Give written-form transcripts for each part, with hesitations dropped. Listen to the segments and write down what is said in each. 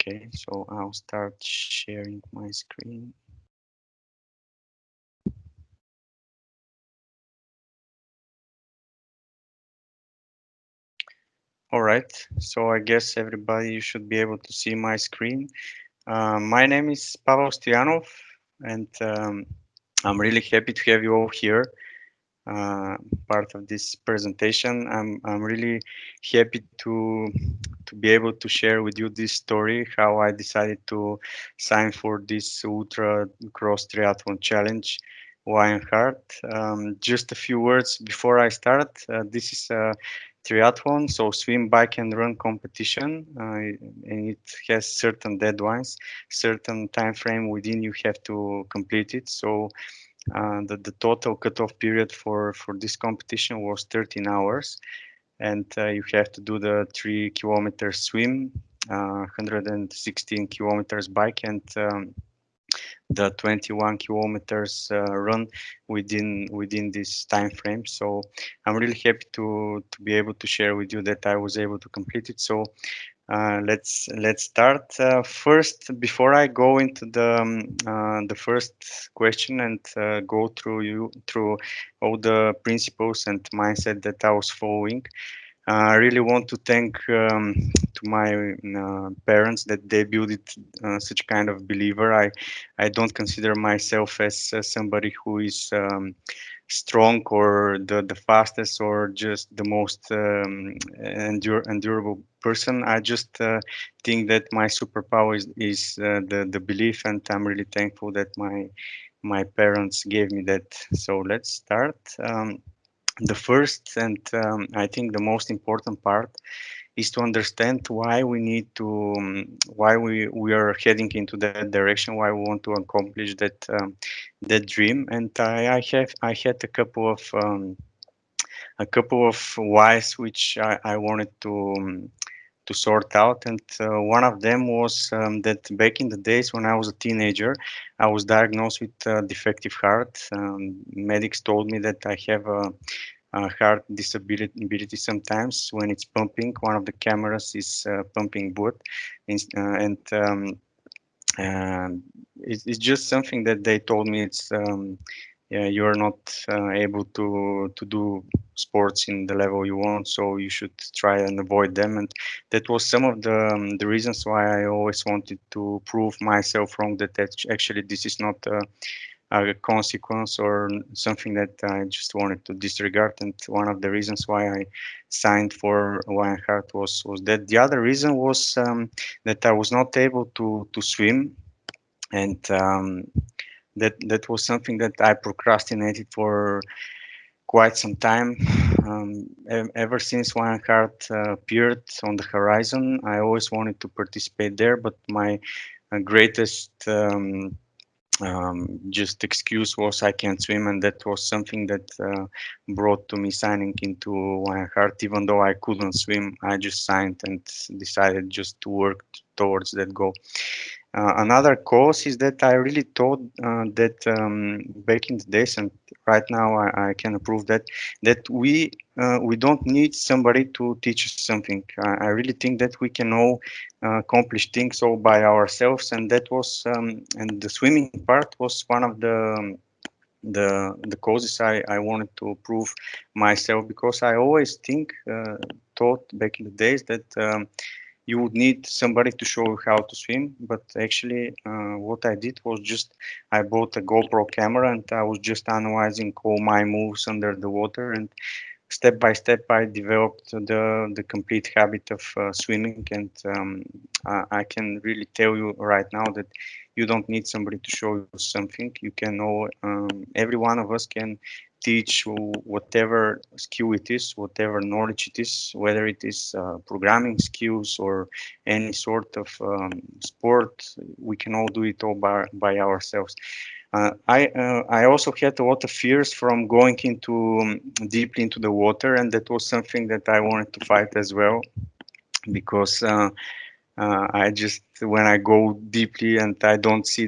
Okay, so I'll start sharing my screen. All right, so I guess everybody you should be able to see my screen. My name is Pavel Stoyanov, and I'm really happy to have you all here, uh, part of this presentation. I'm really happy to be able to share with you this story, how I decided to sign for this Ultra Cross Triathlon Challenge. Why and Heart. Just a few words before I start. This is a triathlon, so swim, bike, and run competition, and it has certain deadlines, certain time frame within you have to complete it. So the total cutoff period for this competition was 13 hours, and you have to do the 3 kilometer swim, 116 kilometers bike, and the 21 kilometers run within this time frame. So I'm really happy to be able to share with you that I was able to complete it. So let's start. First, before I go into the first question and go through all the principles and mindset that I was following, I really want to thank to my parents that they built it such kind of believer. I don't consider myself as somebody who is strong or the fastest or just the most endurable person. I just think that my superpower is the belief, and I'm really thankful that my parents gave me that. So let's start. The first and I think the most important part is to understand why we need to why we are heading into that direction, why we want to accomplish that dream. And I had a couple of whys which I wanted to sort out. And one of them was that back in the days when I was a teenager, I was diagnosed with defective heart. Medics told me that I have a heart disability. Sometimes when it's pumping, one of the cameras is pumping blood, and it's just something that they told me. It's yeah, you're not able to do sports in the level you want, so you should try and avoid them. And that was some of the reasons why I always wanted to prove myself wrong, that actually this is not a consequence or something that I just wanted to disregard. And one of the reasons why I signed for Lion Heart was that. The other reason was that I was not able to swim, and that was something that I procrastinated for quite some time. Ever since Lion Heart appeared on the horizon, I always wanted to participate there, but my greatest just excuse was I can't swim, and that was something that brought to me signing into Lionheart. Even though I couldn't swim, I just signed and decided just to work towards that goal. Another cause is that I really thought that back in the days, and right now I can prove that we don't need somebody to teach us something. I really think that we can all accomplish things all by ourselves, and that was and the swimming part was one of the causes I wanted to prove myself, because I always thought back in the days that you would need somebody to show you how to swim. But actually, what I did was just I bought a GoPro camera, and I was just analyzing all my moves under the water, and step by step I developed the complete habit of swimming. And I can really tell you right now that you don't need somebody to show you something. You can know, every one of us can teach whatever skill it is, whatever knowledge it is, whether it is programming skills or any sort of sport. We can all do it all by ourselves. I also had a lot of fears from going into deeply into the water, and that was something that I wanted to fight as well, because I just when I go deeply and I don't see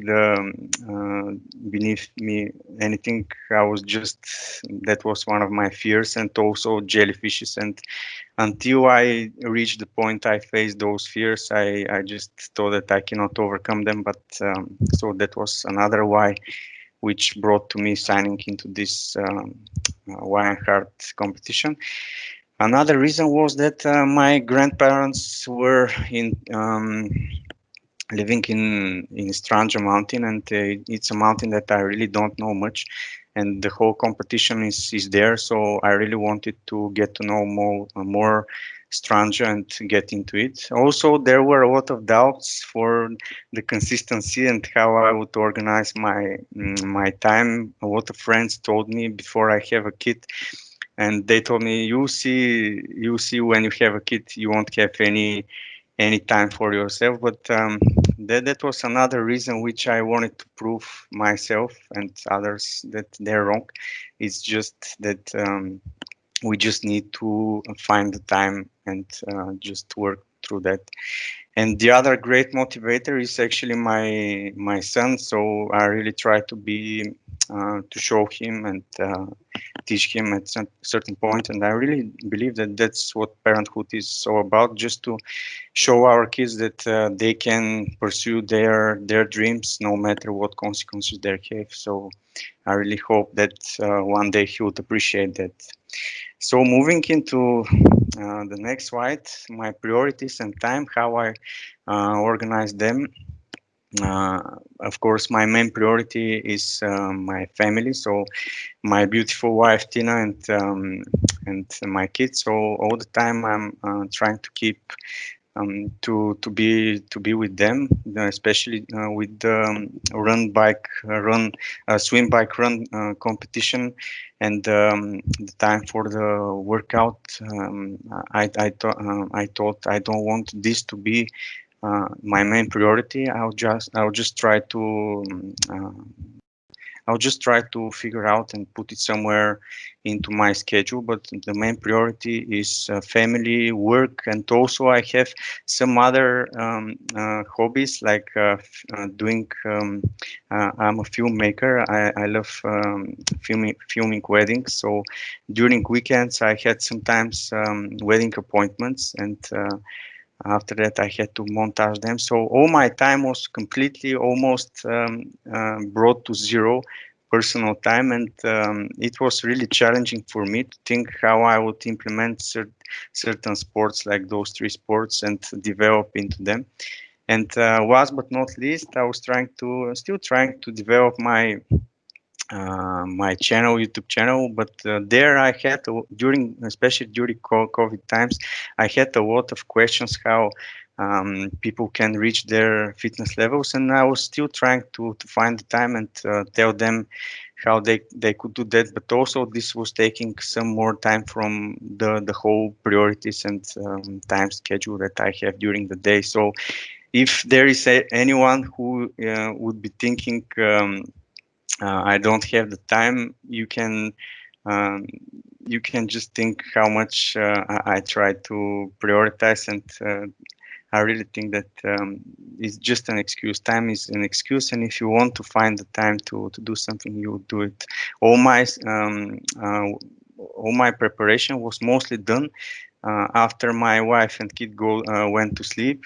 beneath me anything, I was just that was one of my fears, and also jellyfishes. And until I reached the point I faced those fears, I just thought that I cannot overcome them. But so that was another why, which brought to me signing into this wine heart competition. Another reason was that my grandparents were in living in Stranja mountain, and it's a mountain that I really don't know much, and the whole competition is there. So I really wanted to get to know more Stranja and get into it. Also, there were a lot of doubts for the consistency and how I would organize my time. A lot of friends told me before I have a kid, and they told me, you see when you have a kid you won't have any time for yourself. But that was another reason which I wanted to prove myself and others that they're wrong. It's just that we just need to find the time and just work through that. And the other great motivator is actually my son. So I really try to be to show him and teach him at some certain point. And I really believe that that's what parenthood is all about, just to show our kids that they can pursue their dreams no matter what consequences they have. So I really hope that one day he would appreciate that. So moving into the next slide, my priorities and time, how I organize them. Uh, of course, my main priority is my family. So my beautiful wife Tina and my kids. So all the time I'm trying to keep to be with them, especially with the swim bike run competition, and the time for the workout. I thought I don't want this to be my main priority. I'll just try to I'll just try to figure out and put it somewhere into my schedule. But the main priority is family, work, and also I have some other hobbies like doing. I'm a filmmaker. I love filming weddings. So during weekends, I had sometimes wedding appointments, and after that, I had to montage them. So all my time was completely almost brought to zero personal time, and it was really challenging for me to think how I would implement certain sports like those three sports and develop into them. And last but not least, I was still trying to develop my channel, YouTube channel, but there I had especially during COVID times, I had a lot of questions how people can reach their fitness levels, and I was still trying to find the time and tell them how they could do that. But also this was taking some more time from the whole priorities and time schedule that I have during the day. So if there is anyone who would be thinking, I don't have the time, um, you can just think how much I try to prioritize, and I really think that it's just an excuse. Time is an excuse, and if you want to find the time to do something, you do it. All my um, uh, all my preparation was mostly done after my wife and kid went to sleep,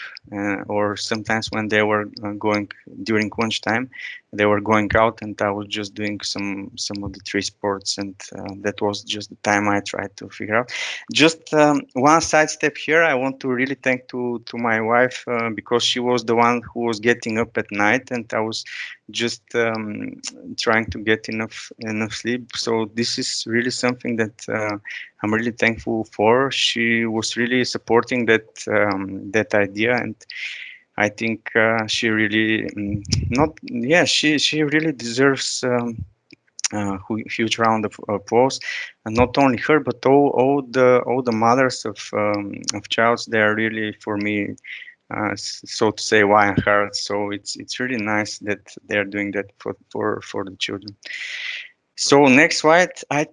or sometimes when they were going during lunchtime, they were going out, and I was just doing some of the three sports, and that was just the time I tried to figure out. Just one side step here, I want to really thank to my wife because she was the one who was getting up at night, and I was just trying to get enough sleep. So this is really something that I'm really thankful for. She was really supporting that idea, and I think she really not yeah she really deserves huge round of applause, and not only her but all the mothers of childs. They are really for me so to say wine hearts. So it's really nice that they are doing that for the children. So next slide. I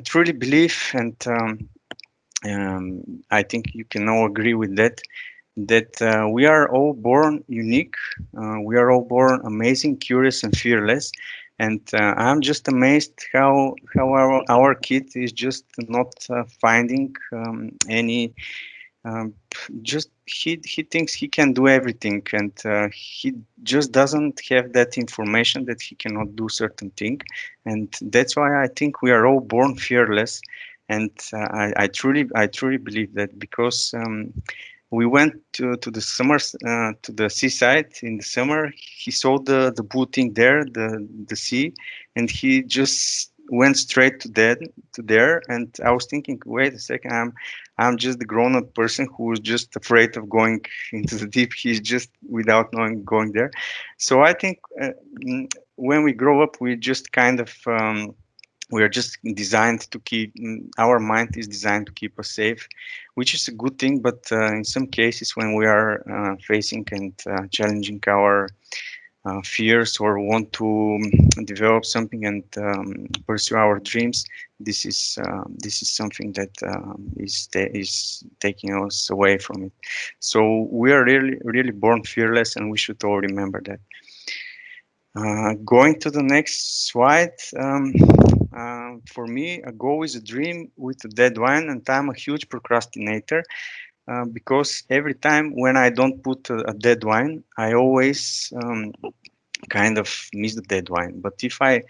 truly believe, and I think you can all agree with that, that we are all born unique. We are all born amazing, curious, and fearless. And I'm just amazed how our kid is just not finding any. Just he thinks he can do everything, and he just doesn't have that information that he cannot do certain thing, and that's why I think we are all born fearless. And I truly believe that because we went to the summers to the seaside in the summer. He saw the blue thing there, the sea, and he just went straight to there. And I was thinking, wait a second, I'm just the grown-up person who's just afraid of going into the deep. He's just without knowing going there. So I think when we grow up, we just kind of we are just designed to keep our mind is designed to keep us safe, which is a good thing. But in some cases when we are facing and challenging our fears or want to develop something and pursue our dreams, this is something that is taking us away from it. So we are really born fearless, and we should all remember that. Going to the next slide. For me, a goal is a dream with a deadline, and I'm a huge procrastinator because every time when I don't put a deadline, I always kind of miss the deadline. But if I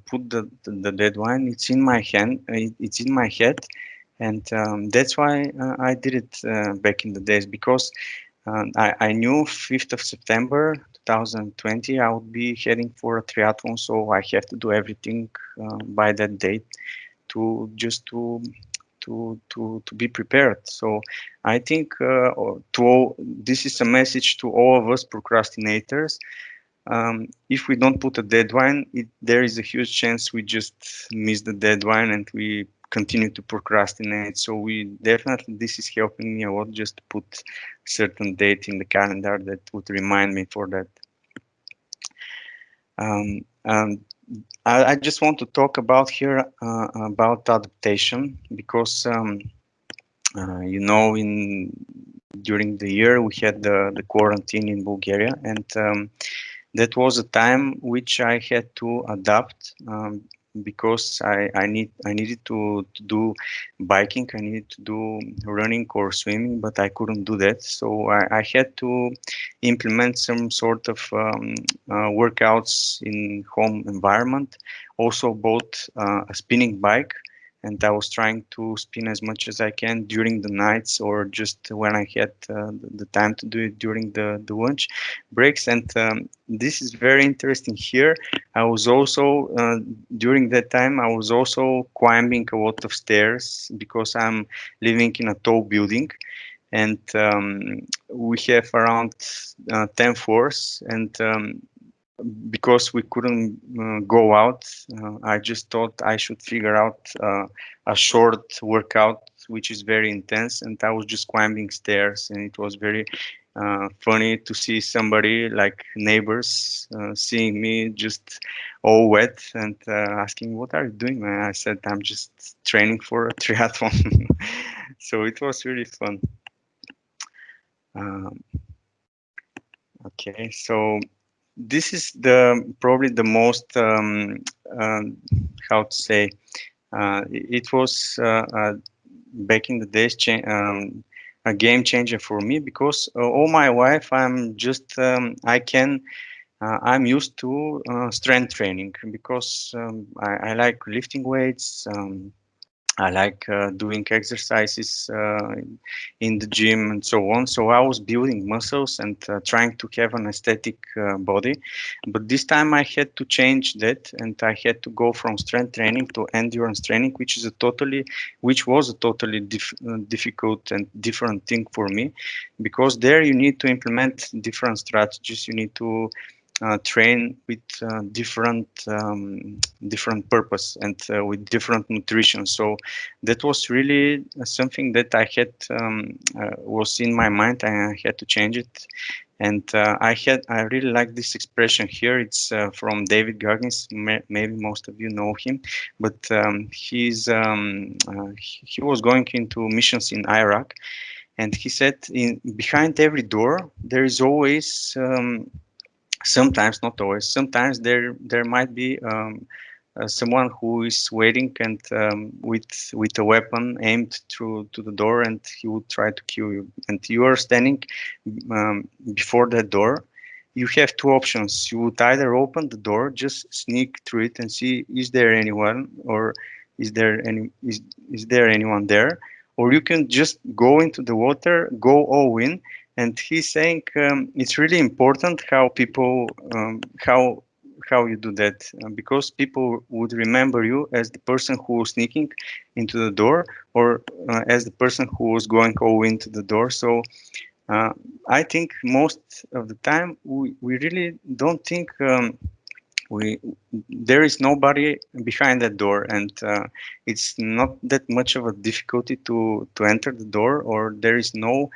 put the deadline, it's in my hand, it's in my head, and that's why I did it back in the days because I knew 5th of September 2020 I would be heading for a triathlon, so I have to do everything by that date to just to be prepared. So I think this is a message to all of us procrastinators. If we don't put a deadline, there is a huge chance we just miss the deadline and we continue to procrastinate. So we definitely, this is helping me a lot just to put a certain date in the calendar that would remind me for that. And I just want to talk about here about adaptation because in during the year we had the quarantine in Bulgaria, and that was a time which I had to adapt because I needed to do biking, I needed to do running or swimming, but I couldn't do that. So I had to implement some sort of workouts in home environment. Also bought a spinning bike, and I was trying to spin as much as I can during the nights or just when I had the time to do it during the lunch breaks. And this is very interesting here. I was also during that time I was also climbing a lot of stairs because I'm living in a tall building, and we have around 10 floors, and because we couldn't go out, I just thought I should figure out a short workout which is very intense, and I was just climbing stairs, and it was very funny to see somebody like neighbors seeing me just all wet and asking, "What are you doing, man?" I said, "I'm just training for a triathlon." So it was really fun. Um, okay, so this is the probably the most how to say it was back in the days a game changer for me because all my life I'm used to strength training because I like lifting weights. I like doing exercises in the gym and so on. So I was building muscles and trying to have an aesthetic body. But this time I had to change that, and I had to go from strength training to endurance training, which was a totally difficult and different thing for me, because there you need to implement different strategies. You need to train with different purpose and with different nutrition. So that was really something that I had was in my mind, and I had to change it. And I really like this expression here. It's from David Goggins. Maybe most of you know him, but he was going into missions in Iraq, And he said, in behind every door there is always, sometimes, not always, sometimes there might be someone who is waiting and with a weapon aimed through to the door, and he would try to kill you. And you are standing before that door. You have two options. You would either open the door, just sneak through it and see is there anyone, or is there anyone there, or you can just go into the water, go all in. And he's saying it's really important how people how you do that, because people would remember you as the person who was sneaking into the door, or as the person who was going all into the door. So uh, I think most of the time we really don't think we there is nobody behind that door, and it's not that much of a difficulty to enter the door, or there is no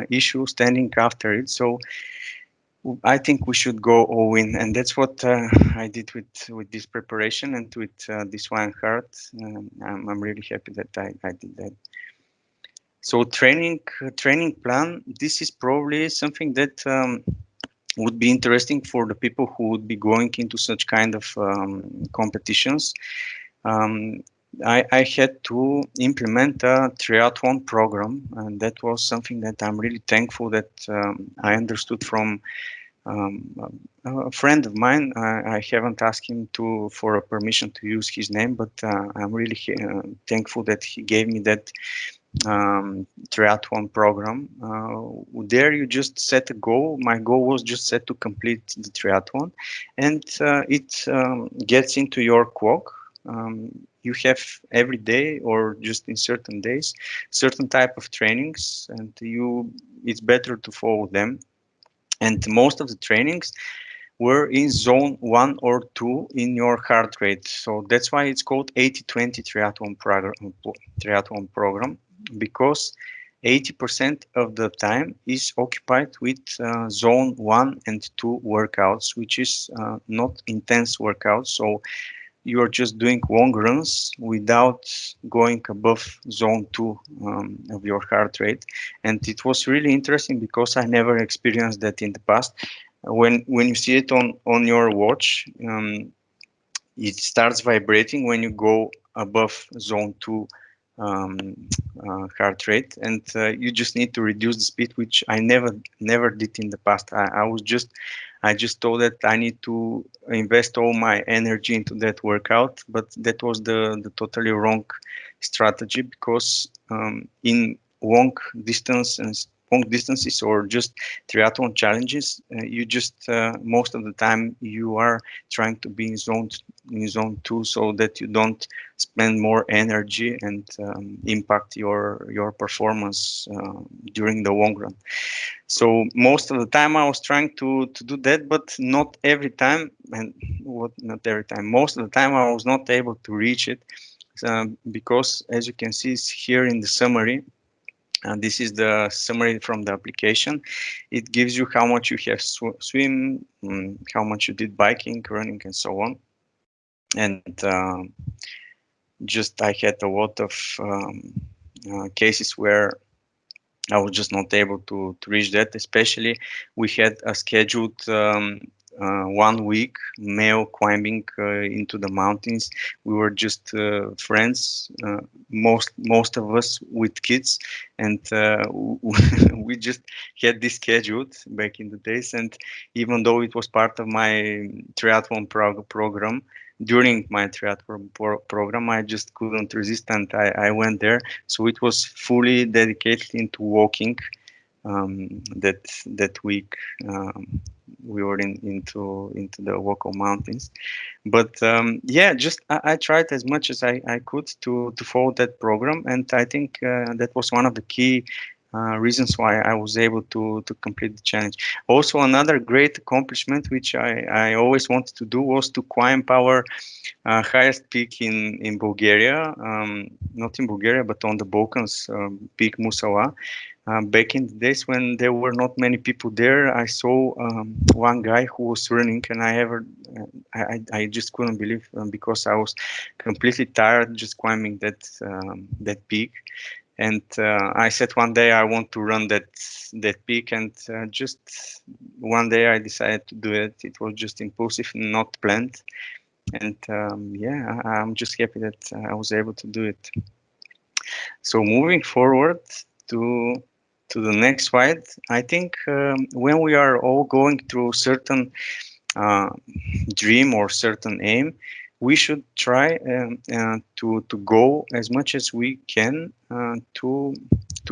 issue standing after it. So I think we should go all in, and that's what I did with this preparation and with this one heart. I'm really happy that I did that. So training plan. This is probably something that would be interesting for the people who would be going into such kind of competitions. Um, I had to implement a triathlon program, and that was something that I'm really thankful that I understood from a friend of mine. I haven't asked him to for a permission to use his name, but I'm really thankful that he gave me that triathlon program. There, you just set a goal. My goal was just set to complete the triathlon, and it gets into your clock. You have every day, or just in certain days, certain type of trainings, and it's better to follow them. And most of the trainings were in zone 1 or 2 in your heart rate. So that's why it's called 80-20 triathlon program, because 80% of the time is occupied with zone 1 and 2 workouts, which is not intense workouts. So you are just doing long runs without going above zone 2 of your heart rate. And it was really interesting because I never experienced that in the past. When you see it on your watch, it starts vibrating when you go above zone 2 um, heart rate, and you just need to reduce the speed, which I never did in the past. I just thought that I need to invest all my energy into that workout, but that was the totally wrong strategy, because in distance and long distances, or just triathlon challenges, you just most of the time you are trying to be in zone 2, so that you don't spend more energy and impact your performance during the long run. So most of the time I was trying to do that, but not every time. And what not every time, most of the time I was not able to reach it, because as you can see here in the summary, and this is the summary from the application. It gives you how much you have swim, how much you did biking, running, and so on. And just I had a lot of cases where I was just not able to reach that. Especially, we had a scheduled 1 week male climbing into the mountains. We were just friends, most of us with kids, and we just had this scheduled back in the days. And even though it was part of my triathlon program, during my triathlon program, I just couldn't resist, and I went there. So it was fully dedicated into walking that week. We were into the local mountains, but yeah, just I tried as much as I could to follow that program, and I think that was one of the key reasons why I was able to complete the challenge. Also, another great accomplishment which I always wanted to do was to climb our highest peak in Bulgaria, not in Bulgaria, but on the Balkans, Peak Musala. Back in the days when there were not many people there, I saw one guy who was running, and I just couldn't believe, because I was completely tired just climbing that peak. And I said one day I want to run that peak, and just one day I decided to do it. It was just impulsive, not planned, and yeah, I'm just happy that I was able to do it. So moving forward to the next slide, I think when we are all going through certain uh, dream or certain aim, we should try to go as much as we can to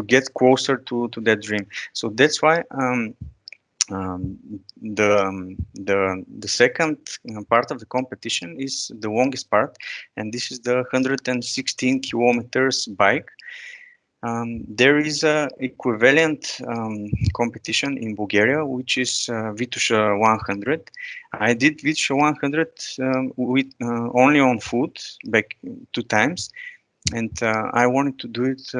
get closer to that dream. So that's why the second part of the competition is the longest part, and this is the 116 kilometers bike. There is a equivalent competition in Bulgaria, which is Vitusha 100. I did Vitusha 100 with only on foot back 2 times, and I wanted to do it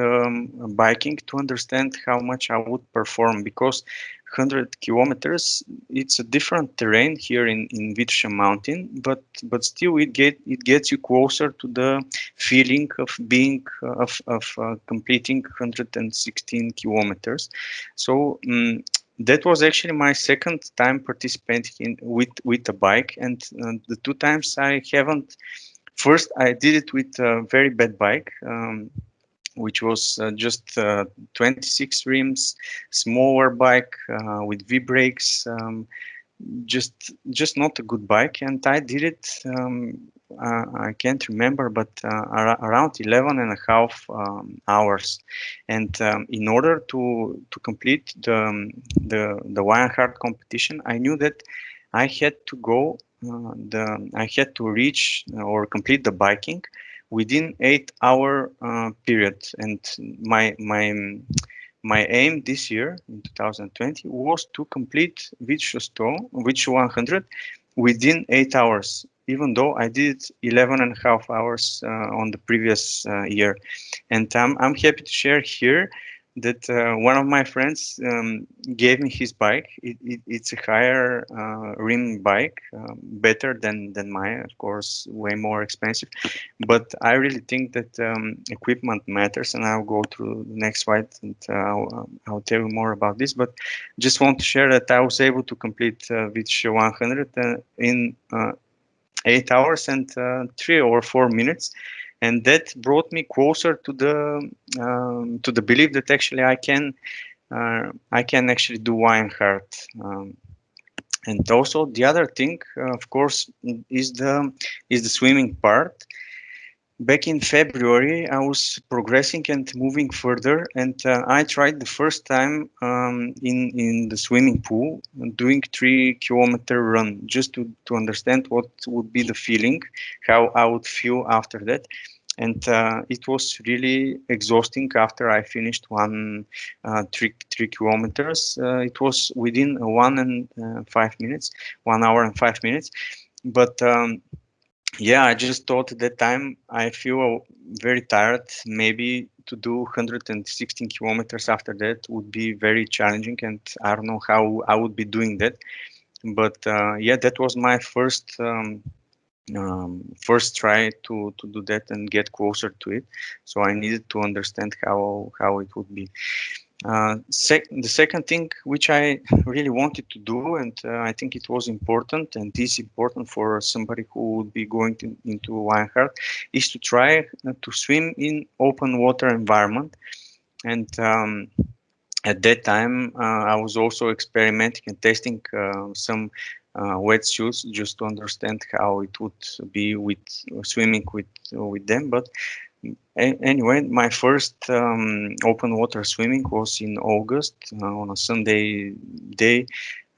biking to understand how much I would perform, because 100 kilometers, it's a different terrain here in Vitusha mountain, but still it gets you closer to the feeling of being of completing 116 kilometers. So that was actually my second time participating with a bike, and the 2 times I haven't. First, I did it with a very bad bike, which was just 26 rims, smaller bike with V brakes, just not a good bike. And I did it. I can't remember, but around 11 and a half hours. And in order to complete the Lionheart competition, I knew that I had to go. I had to reach or complete the biking within 8 hour period, and my aim this year in 2020 was to complete Vitch 100 within 8 hours, even though I did 11 and a half hours on the previous year. And I'm happy to share here that one of my friends gave me his bike. It's a higher rim bike, better than mine, of course, way more expensive. But I really think that equipment matters, and I'll go through the next slide, and I'll tell you more about this. But just want to share that I was able to complete Vitch 100 in 8 hours and 3 or 4 minutes, and that brought me closer to the belief that actually I can actually do Lionheart. And also the other thing, of course, is the swimming part. Back in February, I was progressing and moving further, and I tried the first time in the swimming pool, doing 3 kilometer run, just to understand what would be the feeling, how I would feel after that. And it was really exhausting after I finished one 3 kilometers. It was within 1 and 5 minutes, 1 hour and 5 minutes. But yeah, I just thought at that time I feel very tired. Maybe to do 116 kilometers after that would be very challenging, and I don't know how I would be doing that. But yeah, that was my first try to do that and get closer to it. So I needed to understand how it would be. The second thing which I really wanted to do, and I think it was important and is important for somebody who would be going into Lionheart, is to try to swim in open water environment. And at that time, I was also experimenting and testing some wetsuits just to understand how it would be with swimming with them. But anyway, my first open water swimming was in August on a Sunday day.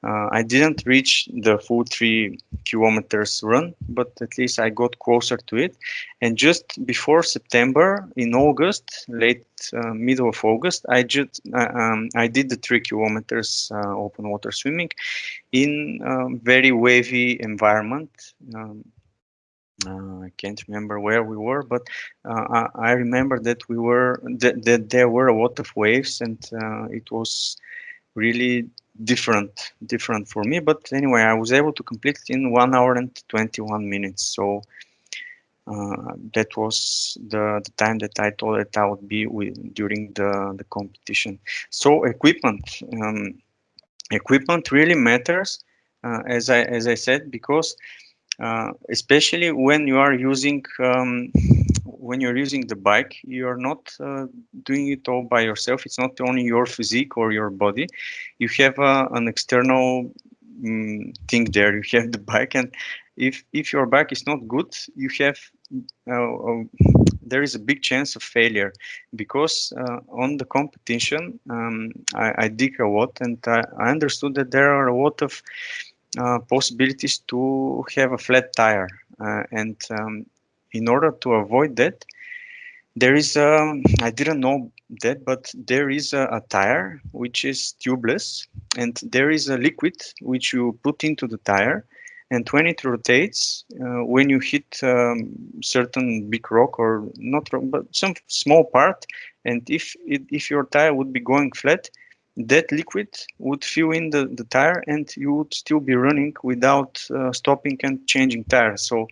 I didn't reach the full 3 kilometers run, but at least I got closer to it. And just before September, in August, late middle of August, I did the 3 kilometers open water swimming in very wavy environment. I can't remember where we were, but I remember that that there were a lot of waves, and it was really different for me. But anyway, I was able to complete it in 1 hour and 21 minutes. So That was the time that I thought that I would be with during the competition. So equipment really matters, as I said, because especially when you're using the bike, you're not doing it all by yourself. It's not only your physique or your body. You have an external thing there. You have the bike, and if your bike is not good, you have there is a big chance of failure, because on the competition I dig a lot, and I understood that there are a lot of possibilities to have a flat tire, and in order to avoid that, there is I didn't know that, but there is a tire which is tubeless, and there is a liquid which you put into the tire, and when it rotates, when you hit certain big rock, or not rock, but some small part, and if your tire would be going flat, that liquid would fill in the tire, and you would still be running without stopping and changing tires. So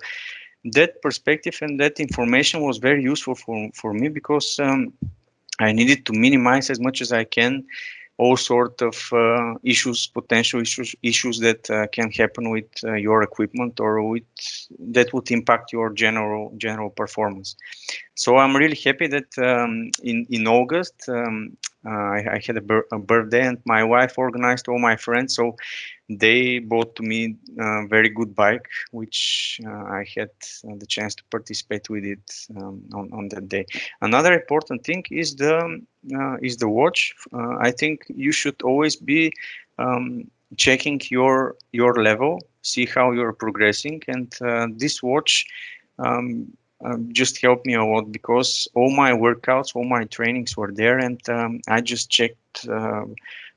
that perspective and that information was very useful for me, because I needed to minimize as much as I can all sort of potential issues that can happen with your equipment, or with that would impact your general performance. So I'm really happy that in August I had a birthday, and my wife organized all my friends. So they bought to me a very good bike, which I had the chance to participate with it on that day. Another important thing is the watch. I think you should always be checking your level, see how you're progressing, and this watch just helped me a lot, because all my workouts, all my trainings were there, and I just checked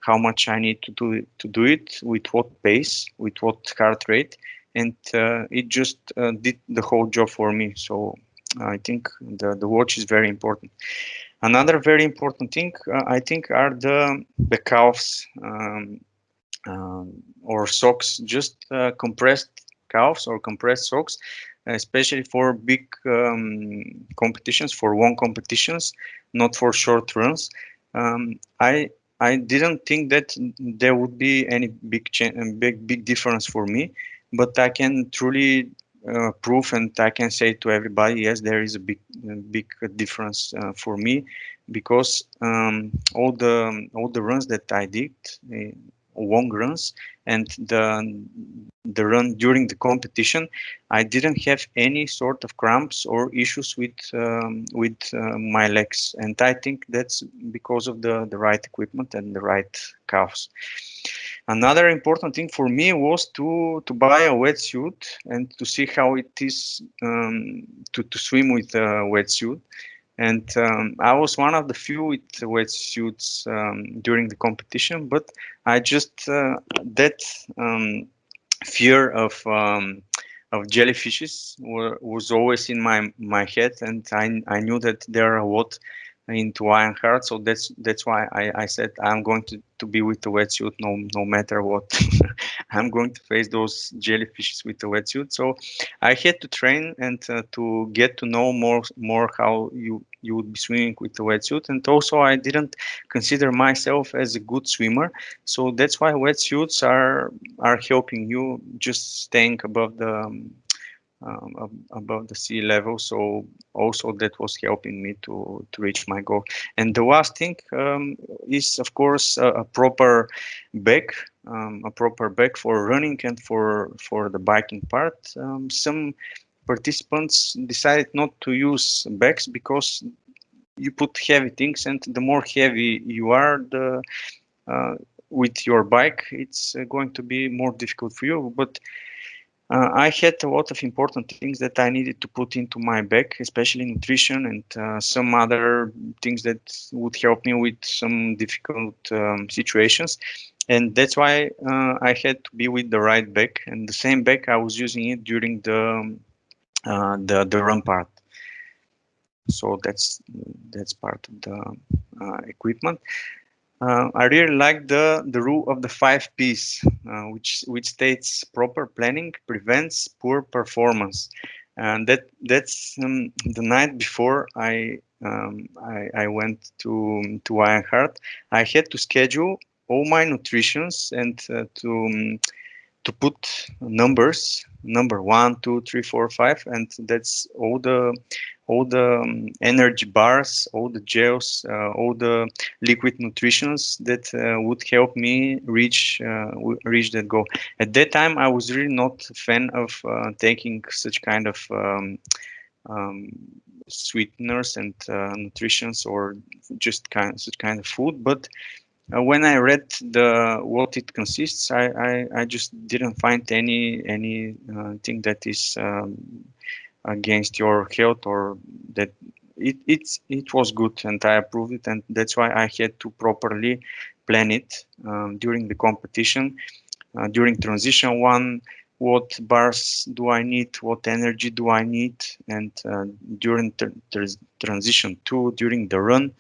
how much I need to do it, with what pace, with what heart rate, and it just did the whole job for me. So I think the watch is very important. Another very important thing, I think, are the calves, or socks, just compressed calves or compressed socks, especially for big competitions, for long competitions, not for short runs. I didn't think that there would be any big difference for me, but I can truly prove, and I can say to everybody, yes, there is a big difference for me, because all the runs that I did, long runs, and the run during the competition, I didn't have any sort of cramps or issues with my legs, and I think that's because of the right equipment and the right calves. Another important thing for me was to buy a wetsuit and to see how it is to swim with a wetsuit. And I was one of the few with wetsuits during the competition, but I just that fear of jellyfishes was always in my head, and I knew that there are a lot into Iron Heart, so that's why I said I'm going to be with the wetsuit, no matter what. I'm going to face those jellyfishes with the wetsuit. So I had to train, and to get to know more how you would be swimming with the wetsuit, and also I didn't consider myself as a good swimmer, so that's why wetsuits are helping you just staying above the sea level. So also that was helping me to reach my goal. And the last thing is, of course, a proper bag, for running and for the biking part. Some participants decided not to use bags because you put heavy things, and the more heavy you are, the with your bike, it's going to be more difficult for you. But I had a lot of important things that I needed to put into my bag, especially nutrition and some other things that would help me with some difficult situations. And that's why I had to be with the right bag, and the same bag I was using it during the run part. So that's part of the equipment. I really like the rule of the 5 Ps, which states proper planning prevents poor performance. and that's the night before I went to Ironheart. I had to schedule all my nutritions and to put numbers, number 1, 2, 3, 4, 5, and that's all the energy bars, all the gels, all the liquid nutritions that would help me reach that goal. At that time, I was really not a fan of taking such kind of um, sweeteners and nutritions, or just such kind of food. But when I read the what it consists, I just didn't find any thing that is against your health, or that it was good, and I approved it, and that's why I had to properly plan it during the competition, during transition one. What bars do I need? What energy do I need? And during transition two, during the run,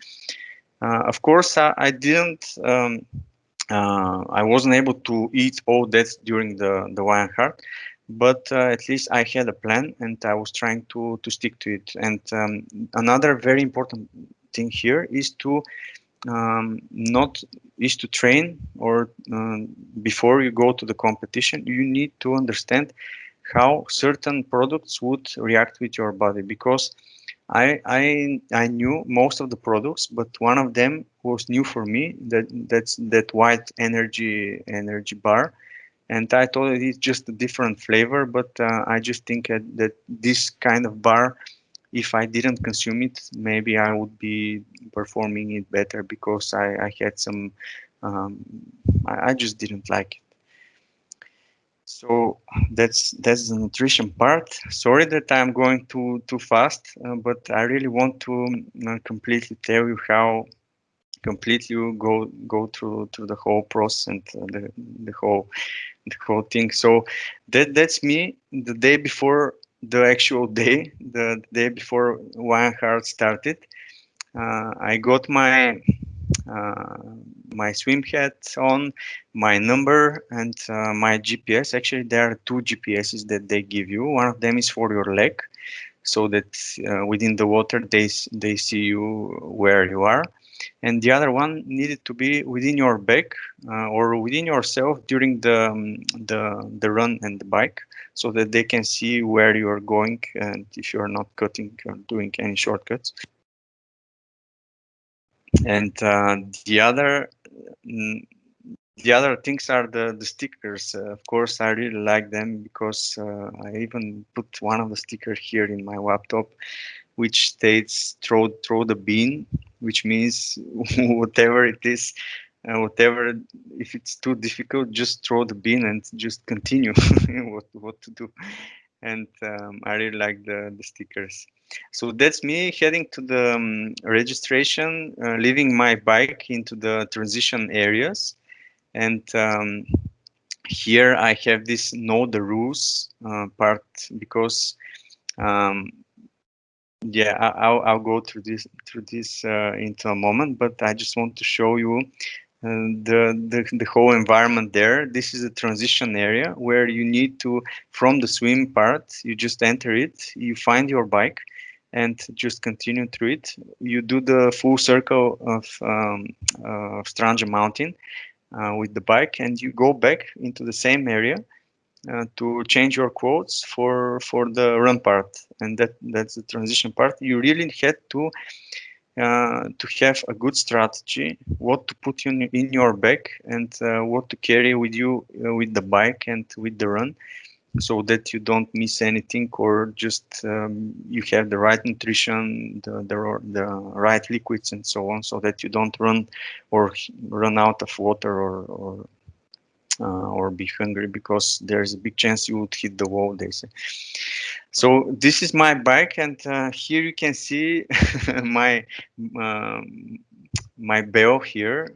of course, I didn't. I wasn't able to eat all that during the wine heart, but at least I had a plan, and I was trying to stick to it. And another very important thing here is to not is to train, or before you go to the competition, you need to understand how certain products would react with your body, because I knew most of the products, but one of them was new for me. That's that white energy bar, and I thought it's just a different flavor. But I just think that this kind of bar, if I didn't consume it, maybe I would be performing it better, because I had some. Um, I just didn't like it. So that's the nutrition part. Sorry that I'm going too fast, but I really want to completely tell you how completely you go through the whole process, and the whole thing. So that's me the day before the actual day, the day before One Heart started. I got uh, my swim hat on, my number, and my GPS. Actually, there are two GPSs that they give you. One of them is for your leg, so that within the water they see you where you are, and the other one needed to be within your back, or within yourself during the run and the bike, so that they can see where you are going, and if you are not cutting or doing any shortcuts. And mm, the other things are the stickers. Of course, I really like them, because I even put one of the stickers here in my laptop, which states throw the bean, which means whatever it is, whatever, if it's too difficult, just throw the bean and just continue what to do. And I really like the stickers. So that's me heading to the registration, leaving my bike into the transition areas. And here I have this know the rules part, because um, yeah, I'll go through this into a moment, but I just want to show you the whole environment there. This is a transition area where you need to, from the swim part, you just enter it, you find your bike, and just continue through it. You do the full circle of Stranja Mountain with the bike, and you go back into the same area to change your quotes for the run part, and that's the transition part. You really had to have a good strategy, what to put in your bag, and what to carry with you with the bike and with the run, so that you don't miss anything, or just you have the right nutrition, the right liquids, and so on, so that you don't run out of water, or be hungry, because there's a big chance you would hit the wall, they say. So this is my bike, and here you can see my um, my bell here.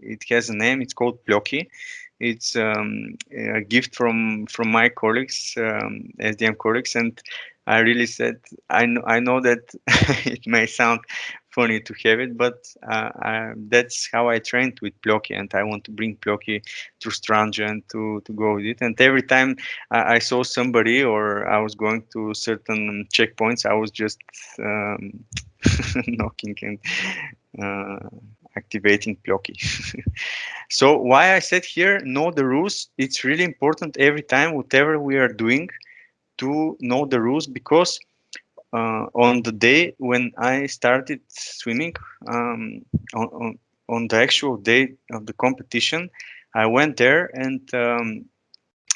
It has a name. It's called Ploki. It's a gift from my colleagues, SDM colleagues, and I really said I know that it may sound funny to have it, but that's how I trained with Plocky, and I want to bring Plocky to Stranja and to go with it. And every time I saw somebody or I was going to certain checkpoints, I was just um, knocking and uh, activating Plocky. So why I said here, know the rules. It's really important every time, whatever we are doing, to know the rules, because on the day when I started swimming, um, on, on on the actual day of the competition, I went there and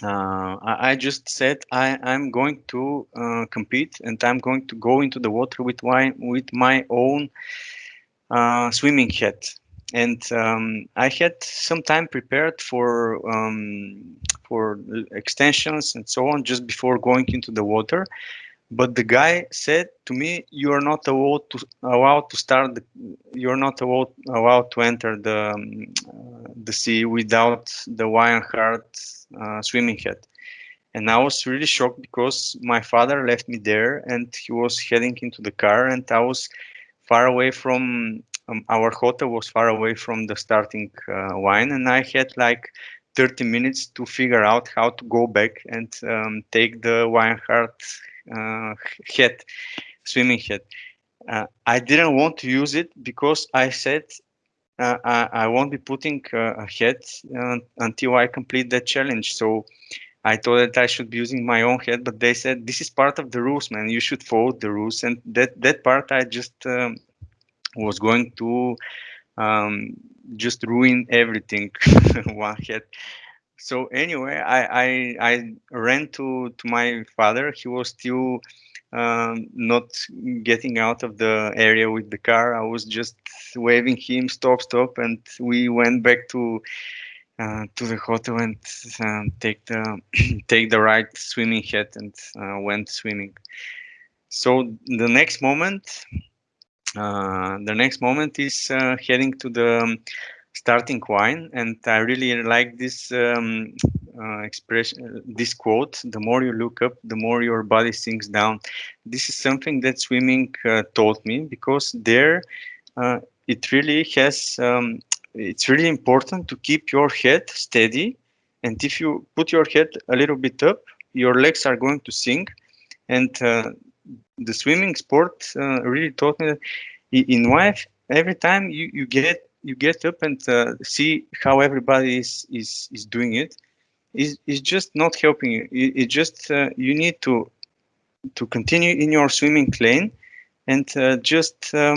I just said I'm going to compete and I'm going to go into the water with my own swimming hat. And I had some time prepared for extensions and so on just before going into the water. But the guy said to me, "You are not allowed to start. You're not allowed to enter the sea without the Lion Heart swimming hat." And I was really shocked because my father left me there, and he was heading into the car, and I was far away from our hotel was far away from the starting line, and I had like 30 minutes to figure out how to go back and take the Lion Heart uh, hat, swimming hat. I didn't want to use it because I said I won't be putting a hat until I complete that challenge. So I thought that I should be using my own head, but they said this is part of the rules, man. You should follow the rules, and that part I just was going to um, just ruin everything. One head. So anyway, I ran to my father. He was still not getting out of the area with the car. I was just waving him, stop, stop, and we went back to the hotel and take the take the right swimming hat and went swimming. So the next moment is heading to the starting line, and I really like this expression, this quote: "The more you look up, the more your body sinks down." This is something that swimming taught me, because there uh, it really has. It's really important to keep your head steady, and if you put your head a little bit up, your legs are going to sink. And the swimming sport really taught me that in life, every time you get up and see how everybody is doing it, is just not helping you. It just you need to continue in your swimming lane and just uh,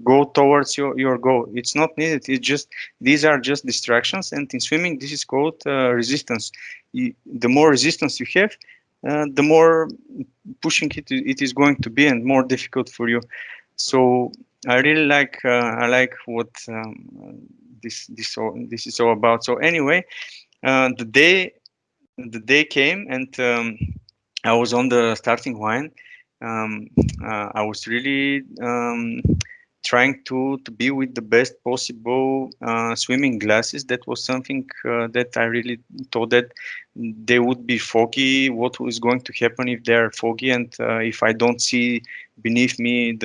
go towards your goal. It's not needed. It's just these are just distractions, and in swimming, this is called resistance. The more resistance you have, the more pushing it is going to be, and more difficult for you. So I really like what this is all about. So anyway, the day came, and I was on the starting line. Um, I was really trying to be with the best possible swimming glasses. That was something that I really thought that they would be foggy. What was going to happen if they are foggy, and if I don't see beneath me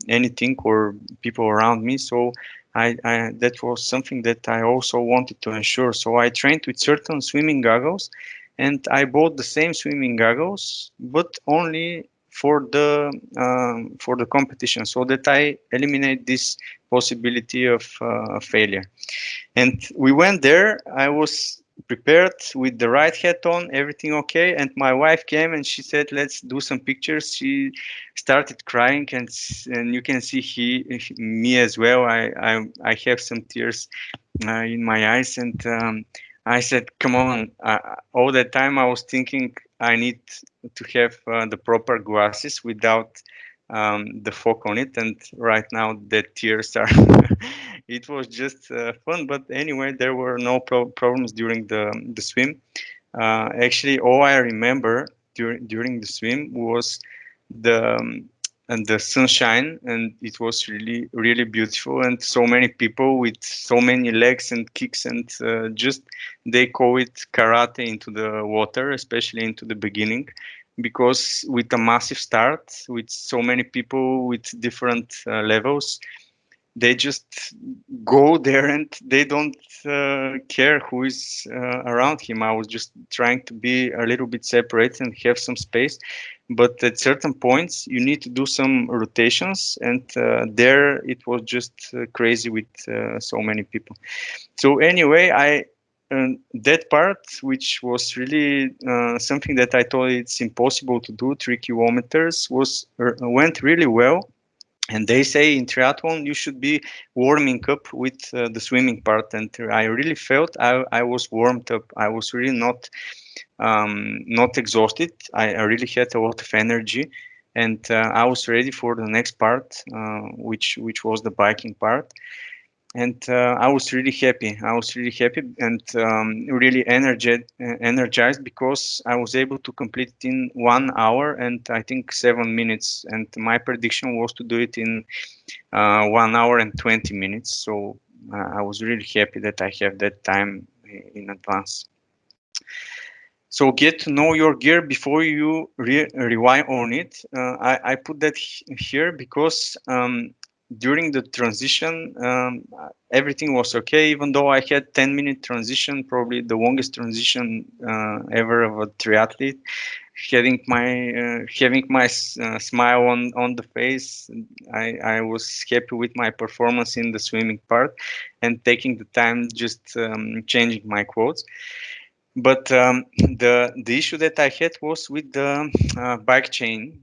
anything or people around me? So that was something that I also wanted to ensure. So I trained with certain swimming goggles, and I bought the same swimming goggles, but only for the competition, so that I eliminate this possibility of failure. And we went there. I was prepared with the right hat on, everything okay. And my wife came and she said, "Let's do some pictures." She started crying, and you can see me as well. I have some tears in my eyes, and I said, "Come on!" All the time I was thinking I need to have the proper glasses without the fog on it, and right now the tears are. It was just fun, but anyway, there were no problems during the swim. Actually, all I remember during the swim was the and the sunshine, and it was really really beautiful, and so many people with so many legs and kicks, and just they call it karate into the water, especially into the beginning, because with a massive start, with so many people with different levels, they just go there and they don't care who is around him. I was just trying to be a little bit separate and have some space, but at certain points you need to do some rotations, and there it was just crazy with so many people. So anyway, I that part, which was really something that I thought it's impossible to do, 3 kilometers, was went really well. And they say in triathlon you should be warming up with the swimming part, and I really felt I was warmed up. I was really not exhausted. I really had a lot of energy, and I was ready for the next part, which was the biking part. And I was really happy. I was really happy and really energized because I was able to complete it in 1 hour and I think 7 minutes. And my prediction was to do it in 1 hour and 20 minutes. So I was really happy that I have that time in advance. So get to know your gear before you rely on it. I put that here because during the transition, everything was okay. Even though I had 10-minute transition, probably the longest transition ever of a triathlete, having my smile on the face, I was happy with my performance in the swimming part, and taking the time just changing my clothes. But the issue that I had was with the bike chain,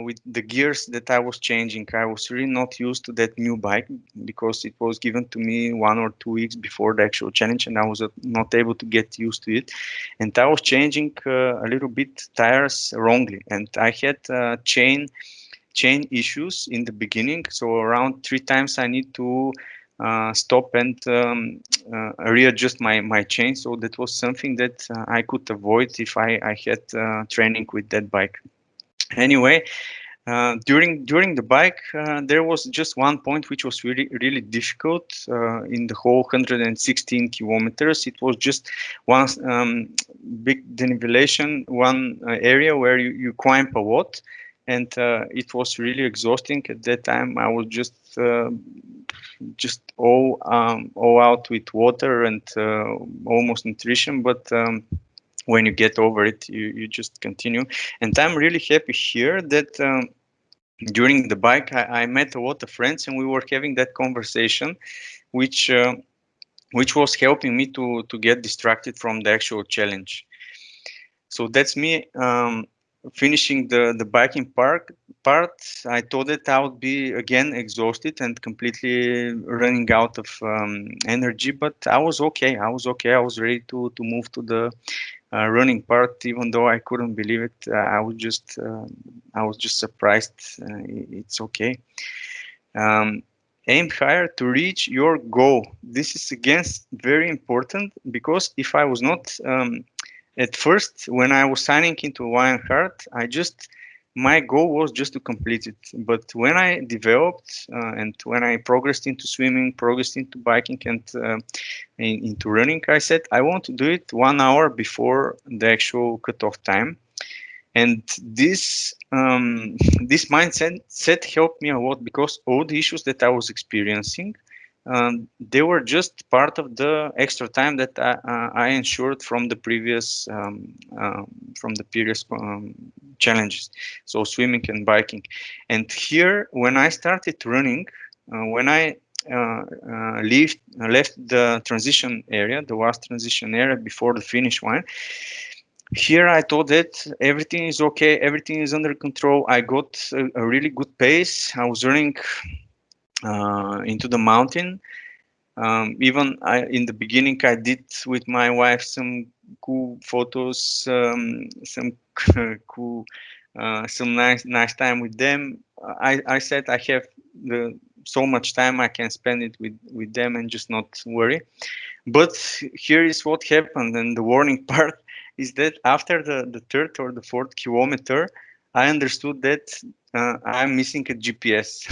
with the gears that I was changing. I was really not used to that new bike because it was given to me 1 or 2 weeks before the actual challenge, and I was not able to get used to it. And I was changing a little bit tires wrongly, and I had chain issues in the beginning. So around 3 times I need to stop and readjust my chain. So that was something that I could avoid if I had training with that bike. Anyway, during the bike, there was just one point which was really difficult in the whole 116 kilometers. It was just one big denivellation, one area where you climb a lot, and it was really exhausting. At that time, I was just all out with water and almost nutrition, but when you get over it, you just continue. And I'm really happy here that during the bike I met a lot of friends, and we were having that conversation, which which was helping me to get distracted from the actual challenge. So that's me finishing the biking part. I thought that I would be again exhausted and completely running out of energy, but I was okay. I was okay. I was ready to move to the running part, even though I couldn't believe it. I was just surprised. It's okay. Um, Aim higher to reach your goal. This is again very important, because if I was not at first, when I was signing into Lionheart, my goal was just to complete it. But when I developed and when I progressed into swimming, progressed into biking, and into running, I said I want to do it 1 hour before the actual cutoff time. And this mindset helped me a lot, because all the issues that I was experiencing, they were just part of the extra time that I ensured from the previous challenges, so swimming and biking. And here, when I started running, when I left the transition area, the last transition area before the finish line, here I thought that everything is okay, everything is under control. I got a really good pace. I was running into the mountain. Even in the beginning, I did with my wife some cool photos, some cool, some nice time with them. I said I have so much time, I can spend it with them and just not worry. But here is what happened, and the warning part is that after the third or the fourth kilometer, I understood that I'm missing a GPS.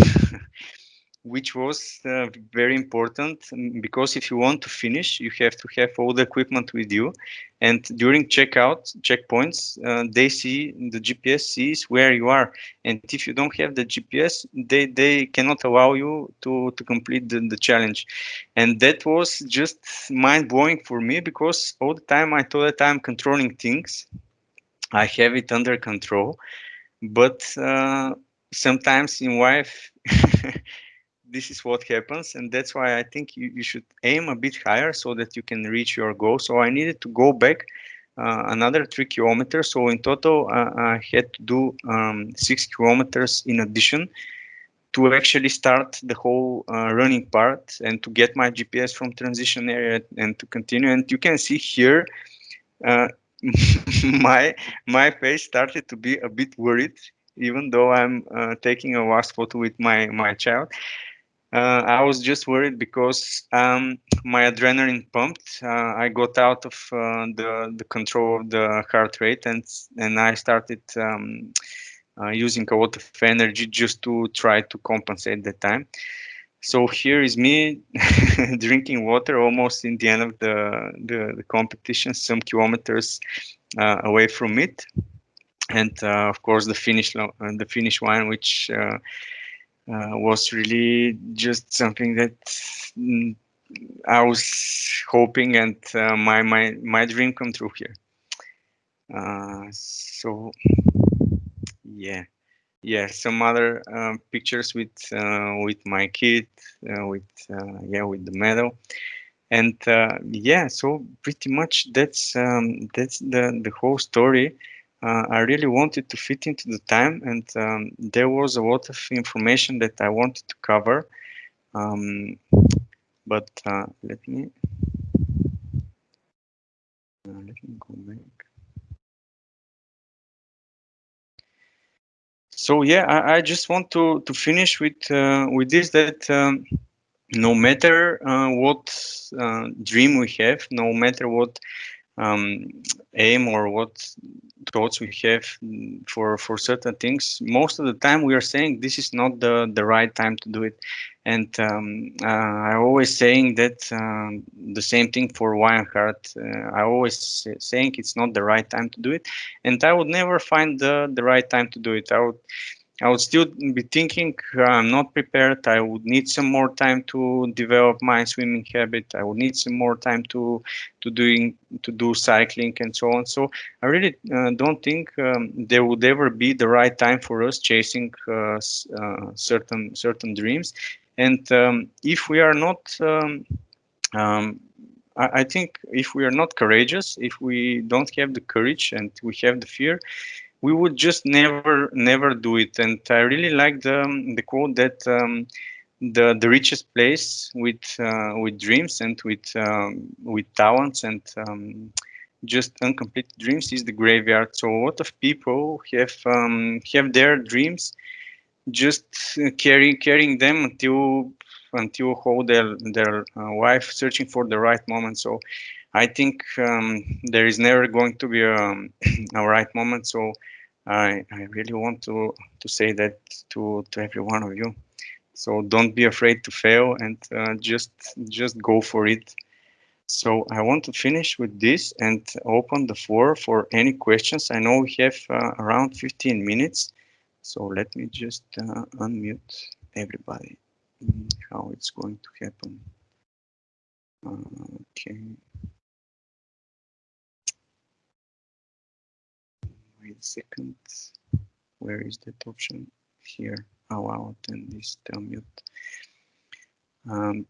which was very important, because if you want to finish, you have to have all the equipment with you. And during checkpoints, they see the GPS sees where you are. And if you don't have the GPS, they cannot allow you to complete the challenge. And that was just mind blowing for me, because all the time I thought that I'm controlling things. I have it under control, but sometimes in life this is what happens, and that's why I think you should aim a bit higher so that you can reach your goal. So I needed to go back another 3 kilometers. So in total, I had to do 6 kilometers in addition to actually start the whole running part and to get my GPS from transition area and to continue. And you can see here, uh, my my face started to be a bit worried, even though I'm taking a last photo with my child. I was just worried because my adrenaline pumped. I got out of the control of the heart rate, and I started using a lot of energy just to try to compensate the time. So here is me drinking water almost in the end of the competition, some kilometers away from it, and of course the finish line, which was really just something that mm, I was hoping, and my dream come true here. So yeah, yeah, some other pictures with my kid, with the medal, and yeah, so pretty much that's the whole story. I really wanted to fit into the time, and there was a lot of information that I wanted to cover. Um, but let me go back. So yeah, I just want to finish with this, that no matter what dream we have, no matter what um, aim or what thoughts we have for certain things, most of the time we are saying this is not the right time to do it. And I always saying that the same thing for wine heart. I always saying it's not the right time to do it, and I would never find the right time to do it. I would still be thinking I'm not prepared. I would need some more time to develop my swimming habit. I would need some more time to doing to do cycling and so on. So I really don't think there would ever be the right time for us chasing certain dreams. And if we are not, um, I think if we are not courageous, if we don't have the courage and we have the fear, we would just never do it. And I really like the quote that the richest place with dreams and with talents and just uncompleted dreams is the graveyard. So a lot of people have their dreams, just carrying them until whole their life, searching for the right moment. So I think there is never going to be a right moment. So I really want to say that to every one of you. So don't be afraid to fail, and just go for it. So I want to finish with this and open the floor for any questions. I know we have around 15 minutes, so let me just unmute everybody. How it's going to happen? Okay, wait a second. Where is that option? Here, allow attendees to unmute.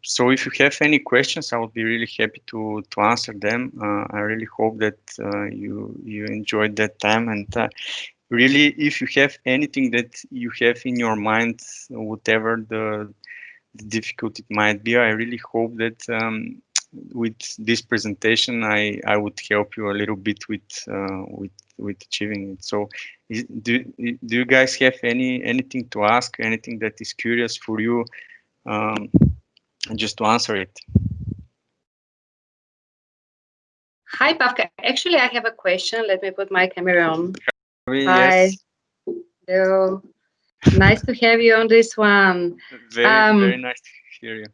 So if you have any questions, I would be really happy to answer them. I really hope that you enjoyed that time, and really, if you have anything that you have in your mind, whatever the difficult it might be, I really hope that with this presentation, I would help you a little bit with achieving it. So, do you guys have anything to ask? Anything that is curious for you? Just to answer it. Hi, Pavka. Actually, I have a question. Let me put my camera on. Yes. Hi. Hello. Nice to have you on this one. Very, very Um, nice to hear you.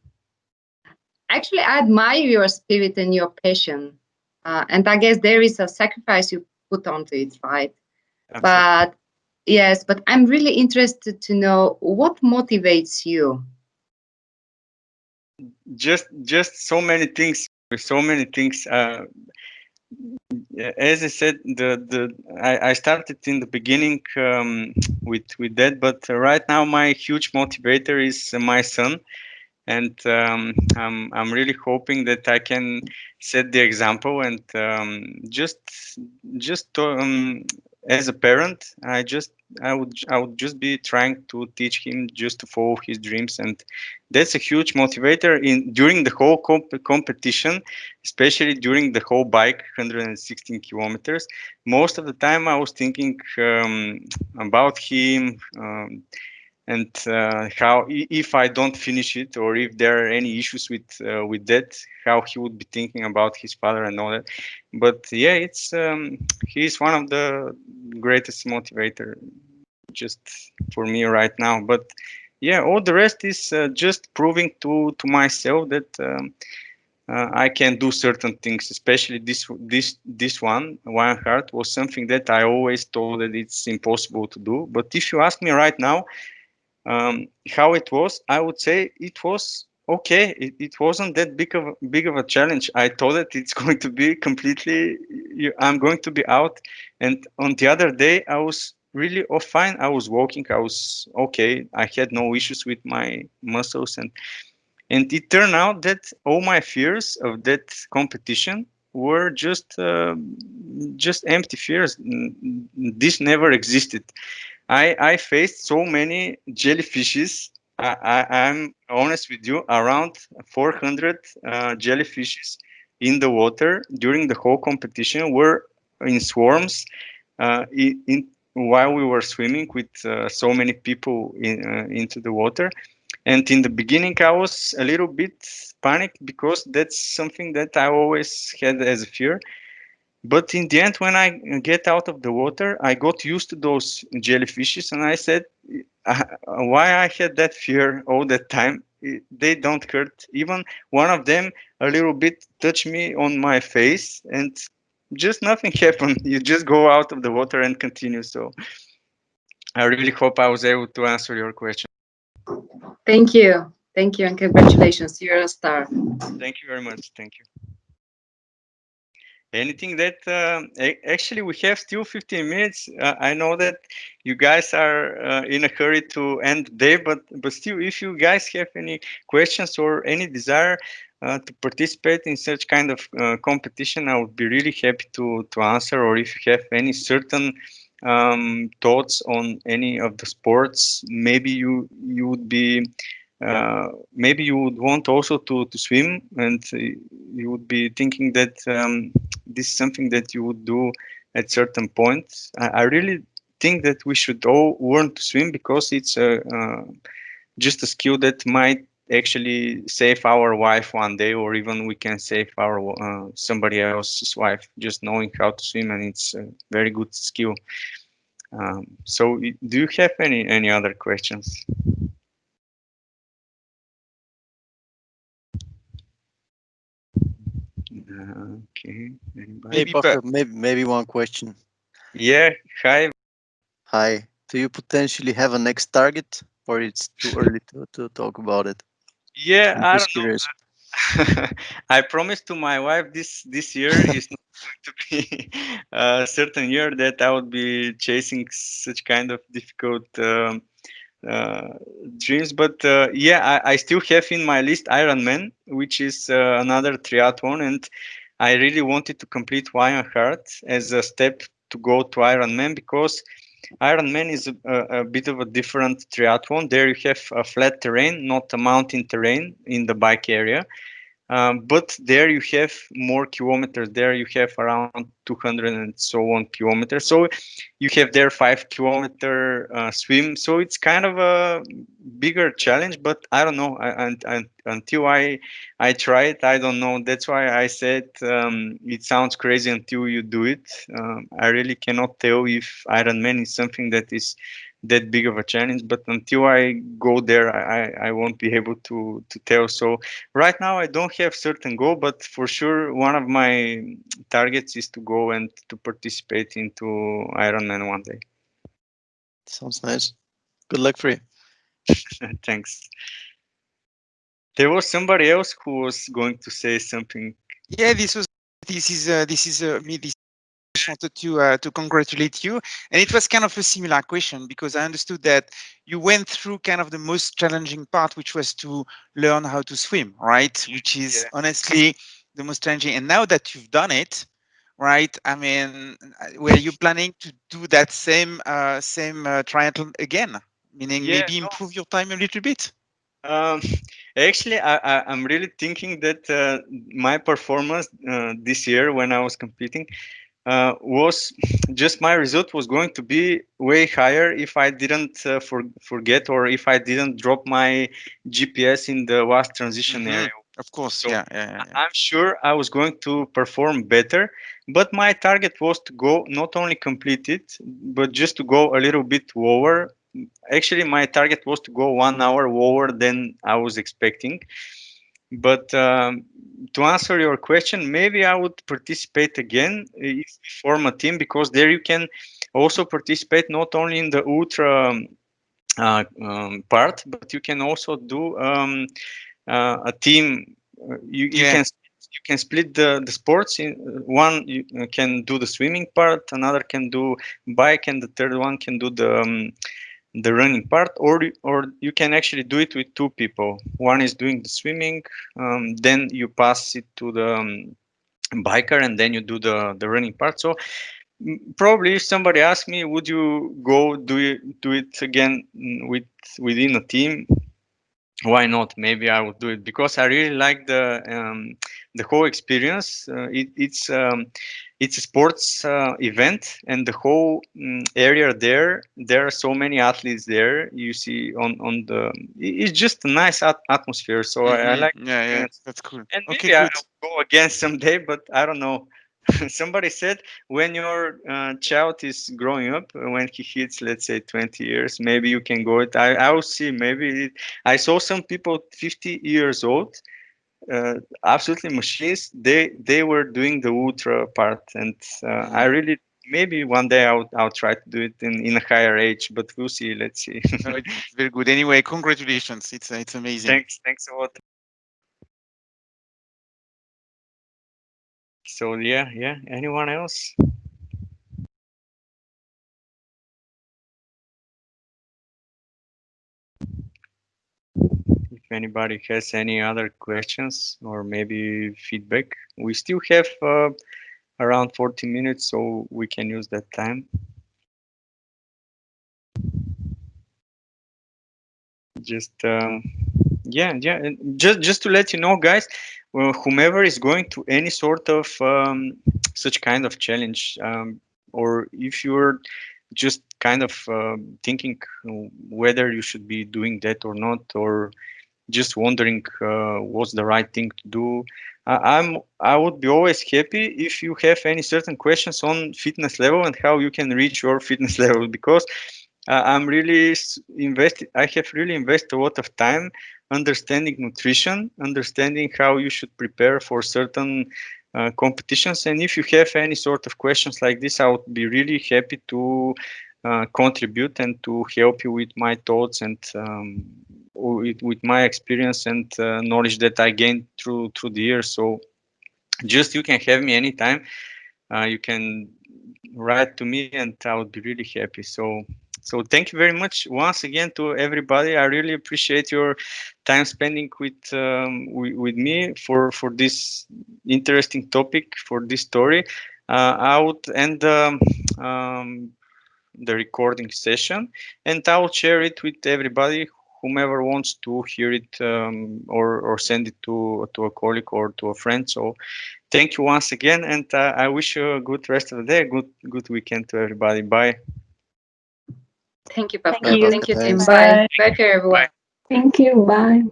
Actually, I admire your spirit and your passion. And I guess there is a sacrifice you put onto it, right? Absolutely. But yes, but I'm really interested to know what motivates you. Just so many things. So many things. Yeah, as I said, I started in the beginning with that, but right now my huge motivator is my son, and I'm really hoping that I can set the example and just as a parent, I would just be trying to teach him just to follow his dreams, and that's a huge motivator in during the whole competition, especially during the whole bike 116 kilometers. Most of the time, I was thinking about him. And how if I don't finish it, or if there are any issues with that, how he would be thinking about his father and all that. But yeah, it's he's one of the greatest motivator just for me right now. But yeah, all the rest is just proving to myself that I can do certain things, especially this one heart was something that I always thought that it's impossible to do. But if you ask me right now, how it was, I would say it was okay. It wasn't that big of a challenge. I thought that it's going to be completely. I'm going to be out, and on the other day I was really fine. I was walking. I was okay. I had no issues with my muscles, and it turned out that all my fears of that competition were just empty fears. This never existed. I faced so many jellyfishes. I'm honest with you, around 400 jellyfishes in the water during the whole competition were in swarms while we were swimming with so many people into the water. And in the beginning, I was a little bit panicked because that's something that I always had as a fear. But in the end, when I get out of the water, I got used to those jellyfishes, and I said, why I had that fear all that time? They don't hurt. Even one of them a little bit touched me on my face, and just nothing happened. You just go out of the water and continue. So I really hope I was able to answer your question. Thank you. Thank you, and congratulations. You're a star. Thank you very much. Thank you. Anything that actually we have still 15 minutes. I know that you guys are in a hurry to end the day, but still, if you guys have any questions or any desire to participate in such kind of competition, I would be really happy to answer. Or if you have any certain thoughts on any of the sports, maybe you would be maybe you would want also to swim, and you would be thinking that this is something that you would do at certain points. I really think that we should all learn to swim because it's just a skill that might actually save our wife one day, or even we can save our somebody else's wife just knowing how to swim, and it's a very good skill. So, do you have any other questions? Okay, Hey, anybody? Pavka, maybe one question. Yeah, hi. Hi. Do you potentially have a next target, or it's too early to talk about it? Yeah, I'm I just don't curious. know. I promised to my wife this year is not going to be a certain year that I would be chasing such kind of difficult uh, dreams. But yeah, I still have in my list Ironman, which is another triathlon, and I really wanted to complete Lion Heart as a step to go to Ironman because Ironman is a bit of a different triathlon. There you have a flat terrain, not a mountain terrain in the bike area. But there you have more kilometers. There you have around 200 and so on kilometers. So you have there 5 kilometer swim. So it's kind of a bigger challenge. But I don't know. Until I try it, I don't know. That's why I said it sounds crazy until you do it. I really cannot tell if Ironman is something that is that big of a challenge. But until I go there, I won't be able to tell. So right now I don't have certain goal, but for sure one of my targets is to go and to participate into Ironman one day. Sounds nice. Good luck for you. Thanks. There was somebody else who was going to say something. Yeah, this is me. This just wanted to congratulate you, and it was kind of a similar question because I understood that you went through kind of the most challenging part, which was to learn how to swim, right? Which is Yeah. honestly the most challenging. And now that you've done it, right? I mean, were you planning to do that same triathlon again? Meaning Yeah, maybe no. improve your time a little bit? Um, actually, I'm really thinking that my performance this year when I was competing was just my result was going to be way higher if I didn't forget or if I didn't drop my GPS in the last transition Hmm. area. Of course, So yeah. I'm sure I was going to perform better, but my target was to go not only complete it, but just to go a little bit lower. Actually, my target was to go 1 hour lower than I was expecting. But to answer your question, maybe I would participate again if we form a team because there you can also participate not only in the ultra part, but you can also do a team. You Yeah. can split the sports in one. You can do the swimming part, another can do bike, and the third one can do the running part, or you can actually do it with two people. One is doing the swimming, then you pass it to the biker, and then you do the running part. So probably if somebody asks me, would you go do it again within a team? Why not? Maybe I would do it because I really like the whole experience. It's a sports event, and the whole area there. There are so many athletes there. You see on the. It's just a nice atmosphere. So I like the Yeah. experience, That's cool. and Okay, maybe I'll good. go again someday. But I don't know. Somebody said when your child is growing up, when he hits, let's say, 20 years, maybe you can go it. I will see. Maybe I saw some people 50 years old, uh, absolutely machines. They were doing the ultra part, and I Mhm. really maybe one day I'll try to do it in a higher age, but we'll see. Let's see. No, it's very good. Anyway, congratulations. It's amazing. Thanks a lot. So yeah. Anyone else? If anybody has any other questions or maybe feedback, we still have around 40 minutes, so we can use that time. Just yeah, and just to let you know, guys, well, whomever is going to any sort of such kind of challenge, or if you're just kind of thinking whether you should be doing that or not, or just wondering what's the right thing to do. I would be always happy if you have any certain questions on fitness level and how you can reach your fitness level because I'm really invested. I have really invested a lot of time understanding nutrition, understanding how you should prepare for certain competitions. And if you have any sort of questions like this, I would be really happy to contribute and to help you with my thoughts and with my experience and knowledge that I gained through the years. So just you can have me anytime. You can write to me, and I would be really happy. So thank you very much once again to everybody. I really appreciate your time spending with me for this interesting topic for this story. I would end the recording session, and I will share it with everybody whomever wants to hear it or send it to a colleague or to a friend. So thank you once again, and I wish you a good rest of the day, good weekend to everybody. Bye. Thank you, Thank Papa. Bye, you. Thank Papa. you, team. Thanks. Bye. Bye. Bye, everyone. Bye. Thank you. Bye.